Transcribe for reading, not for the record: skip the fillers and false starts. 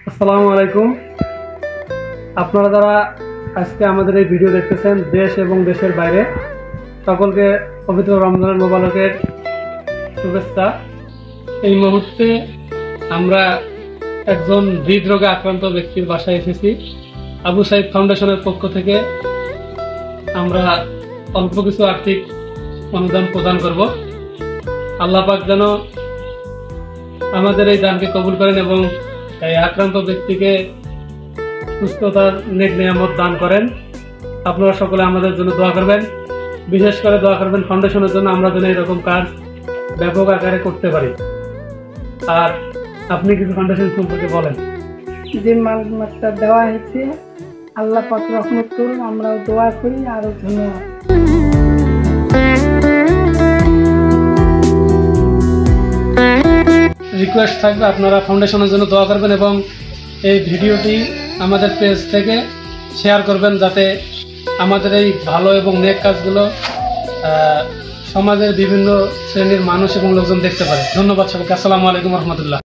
আসসালামু আলাইকুম। আপনারা যারা আজকে আমাদের এই ভিডিও দেখতেছেন দেশ এবং দেশের বাইরে, সকলকে পবিত্র রমজান মোবারকের শুভেচ্ছা। এই মুহূর্তে আমরা একজন হৃদরোগে আক্রান্ত ব্যক্তির বাসায় এসেছি। আবু সাইদ ফাউন্ডেশনের পক্ষ থেকে আমরা অল্প কিছু আর্থিক অনুদান প্রদান করব। আল্লাহ পাক যেন আমাদের এই দানকে কবুল করেন এবং এই আক্রান্ত ব্যক্তিকে সুস্থতার নেক নিয়ামত দান করেন। আপনারা সকলে আমাদের জন্য দোয়া করবেন, বিশেষ করে দোয়া করবেন ফাউন্ডেশনের জন্য, আমরা যেন এরকম কাজ ব্যাপক আকারে করতে পারি। আর আপনি কিছু ফাউন্ডেশন সম্পর্কে বলেন। যে মালমাত্রা দেওয়া হয়েছে আল্লাহ পাক রহমত করুন, আমরাও দোয়া করি। আরো ধন্যবাদ। রিকোয়েস্ট থাকবে আপনারা ফাউন্ডেশনের জন্য দোয়া করবেন এবং এই ভিডিওটি আমাদের পেজ থেকে শেয়ার করবেন, যাতে আমাদের এই ভালো এবং নেক কাজগুলো সমাজের বিভিন্ন শ্রেণীর মানুষ এবং লোকজন দেখতে পারে। ধন্যবাদ সবাইকে। আসসালামু আলাইকুম রহমতুল্লাহ।